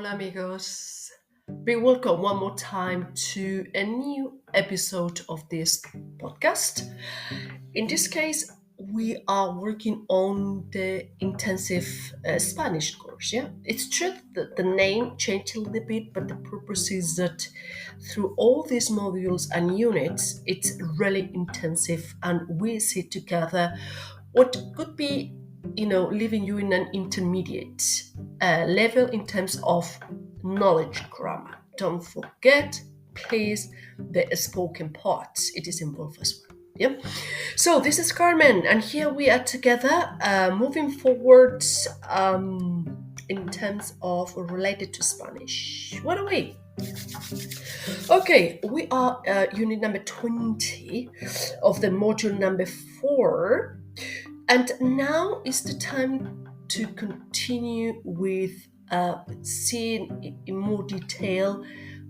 Hola amigos. Be welcome one more time to a new episode of this podcast. In this case, we are working on the intensive Spanish course. Yeah, it's true that the name changed a little bit, but the purpose is that through all these modules and units, it's really intensive, and we see together what could be, leaving you in an intermediate level in terms of knowledge grammar. Don't forget, please, the spoken parts. It is involved as well. Yeah. So this is Carmen, and here we are together, moving forward in terms of related to Spanish. What are we? Okay, we are unit number 20 of the module number 4. And now is the time to continue with seeing in more detail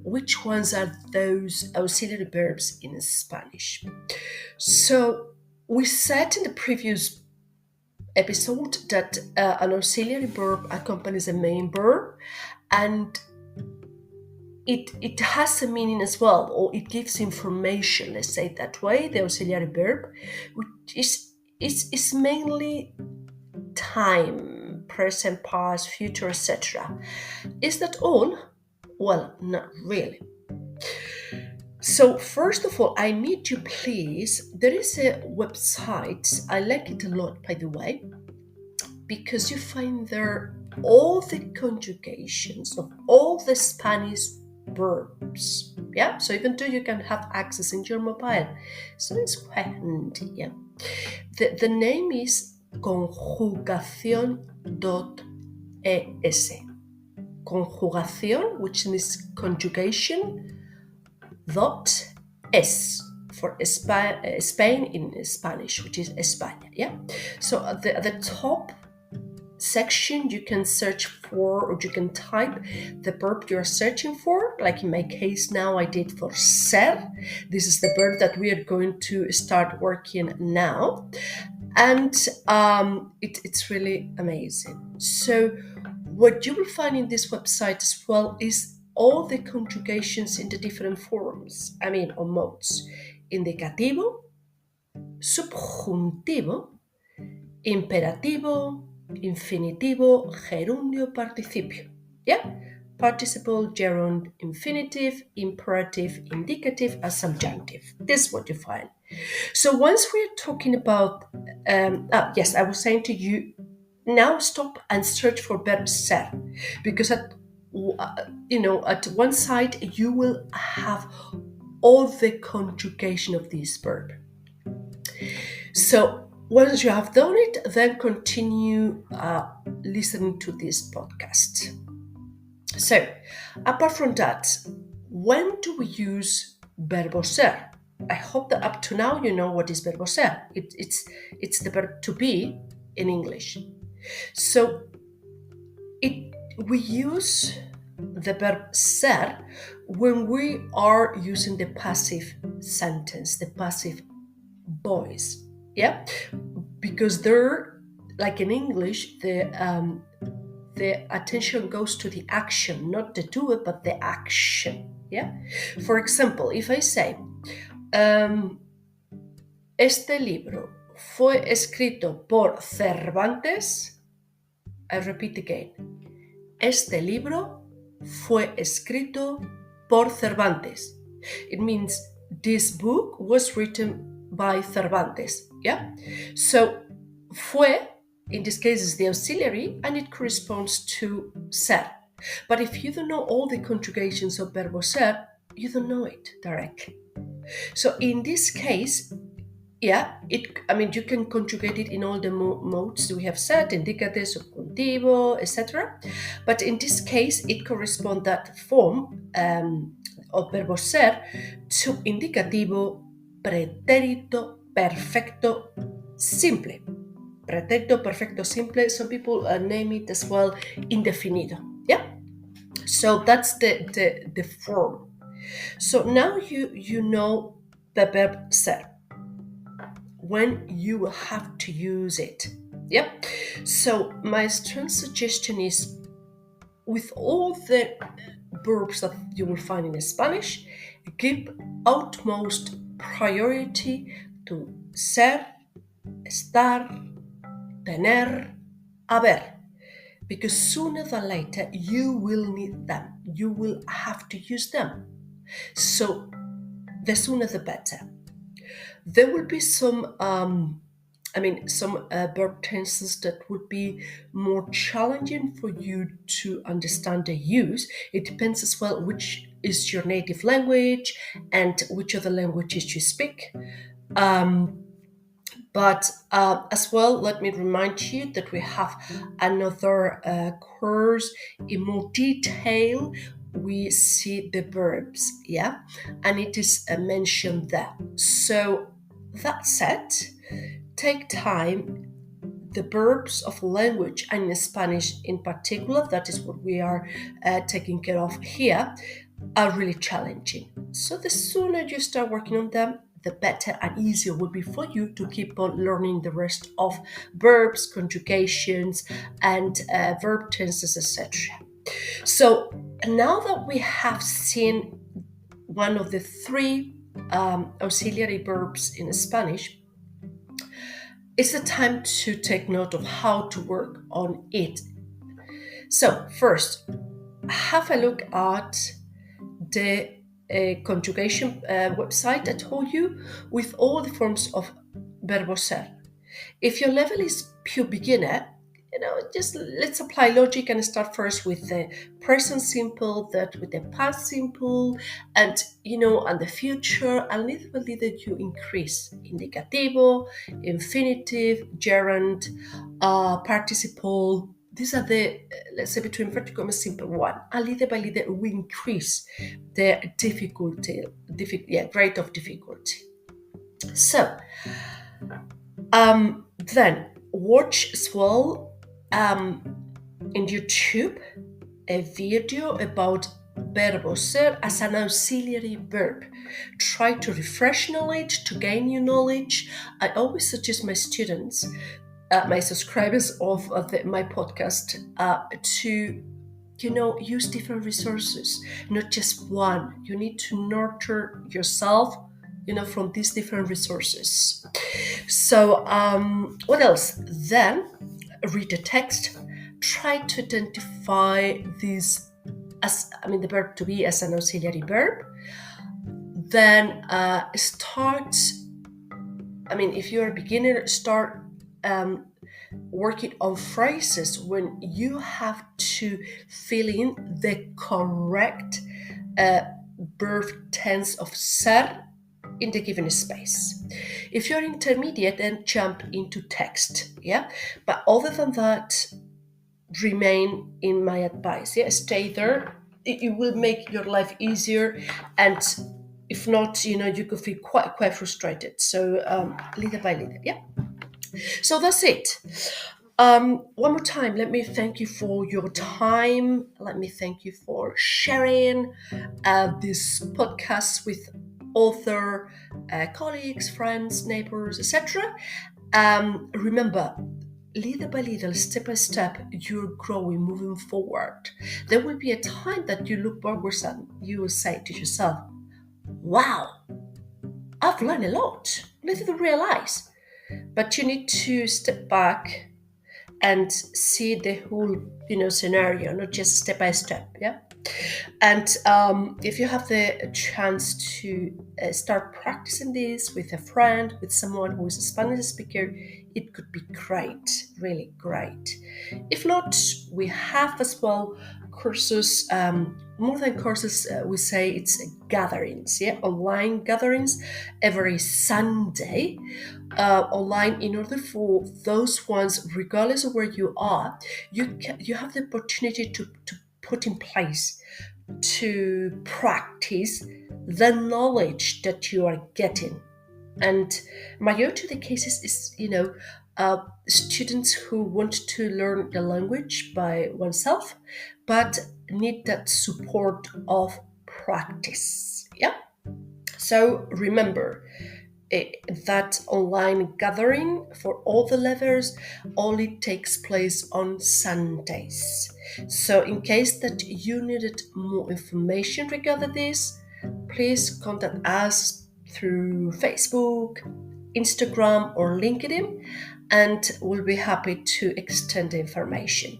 which ones are those auxiliary verbs in Spanish. So we said in the previous episode that an auxiliary verb accompanies a main verb, and it has a meaning as well, or it gives information, let's say it that way. The auxiliary verb, which is mainly time, present, past, future, etc. Is that all? Well, not really. So first of all, I need you, please, there is a website, I like it a lot, by the way, because you find there all the conjugations of all the Spanish verbs. Yeah, so even though you can have access in your mobile, so it's quite handy. Yeah, the name is conjugación.es. Conjugación, which is conjugation, dot es for Spain in Spanish, which is España. Yeah, so at the top section you can search for, or you can type the verb you're searching for. Like in my case now, I did for ser. This is the verb that we are going to start working now, and it's really amazing. So what you will find in this website as well is all the conjugations in the different forms, or modes: indicativo, subjuntivo, imperativo, infinitivo, gerundio, participio. Yeah? Participle, gerund, infinitive, imperative, indicative, and subjunctive. This is what you find. So once we're talking about, yes, I was saying to you, now stop and search for verb ser, because at one side you will have all the conjugation of this verb. So once you have done it, then continue listening to this podcast. So, apart from that, when do we use verbo ser? I hope that up to now you know what is verbo ser. It's the verb to be in English. So we use the verb ser when we are using the passive sentence, the passive voice. Yeah, because there, like in English, the attention goes to the action, not the doer, but the action. Yeah. For example, if I say, este libro fue escrito por Cervantes, I repeat again. Este libro fue escrito por Cervantes. It means this book was written by Cervantes. Yeah. So fue, in this case, is the auxiliary, and it corresponds to ser. But if you don't know all the conjugations of verbo ser, you don't know it directly. So in this case, yeah, you can conjugate it in all the modes we have said: indicative, subjuntivo, etc. But in this case, it corresponds, that form of verbo ser, to indicativo, pretérito, perfecto, simple. Pretérito, perfecto, simple. Some people name it as well indefinido. Yeah. So that's the form. So now you know the verb ser, when you will have to use it. Yep. So my strong suggestion is with all the verbs that you will find in Spanish, give utmost priority to ser, estar, tener, haber, because sooner than later you will need them. You will have to use them. So the sooner the better. There will be some verb tenses that would be more challenging for you to understand and use. It depends as well which is your native language and which other languages you speak. But as well, let me remind you that we have another course in more detail. We see the verbs, yeah, and it is mentioned there. So that said, take time. The verbs of language, and in Spanish in particular, that is what we are taking care of here, are really challenging. So the sooner you start working on them, the better and easier will be for you to keep on learning the rest of verbs, conjugations, and verb tenses, etc. So now that we have seen one of the three auxiliary verbs in Spanish, it's the time to take note of how to work on it. So first, have a look at the conjugation website I told you with all the forms of verbo ser. If your level is pure beginner, just let's apply logic and start first with the present simple, that with the past simple, and and the future, and little by little you increase indicativo, infinitive, gerund, participle. These are the, let's say, between inverted commas, simple one. And little by little we increase the difficulty, grade of difficulty. So, then watch as well in YouTube a video about verbo ser as an auxiliary verb. Try to refresh knowledge, to gain new knowledge. I always suggest my students, my subscribers of my podcast, to use different resources, not just one. You need to nurture yourself from these different resources. So what else? Then read the text, try to identify these as the verb to be as an auxiliary verb. Then start, if you're a beginner, start working on phrases when you have to fill in the correct verb tense of ser in the given space. If you're intermediate, then jump into text, yeah? But other than that, remain in my advice, yeah? Stay there. It will make your life easier, and if not, you could feel quite frustrated. So little by little, yeah? So that's it. One more time, let me thank you for your time. Let me thank you for sharing this podcast with other colleagues, friends, neighbors, etc. Remember, little by little, step by step, you're growing, moving forward. There will be a time that you look backwards and you will say to yourself, wow, I've learned a lot. Little realize. But you need to step back and see the whole scenario, not just step by step, yeah. And if you have the chance to start practicing this with a friend, with someone who is a Spanish speaker, it could be great, really great. If not, we have as well courses, more than courses, we say it's gatherings, yeah, online gatherings every Sunday, online, in order for those ones, regardless of where you are, you have the opportunity to put in place, to practice the knowledge that you are getting. And majority of the cases is, students who want to learn the language by oneself, but need that support of practice. Yeah. So remember, that online gathering for all the levels only takes place on Sundays. So in case that you needed more information regarding this, please contact us through Facebook, Instagram, or LinkedIn, and we'll be happy to extend the information.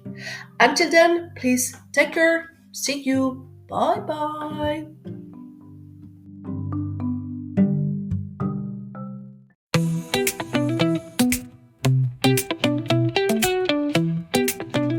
Until then, please take care. See you. Bye bye.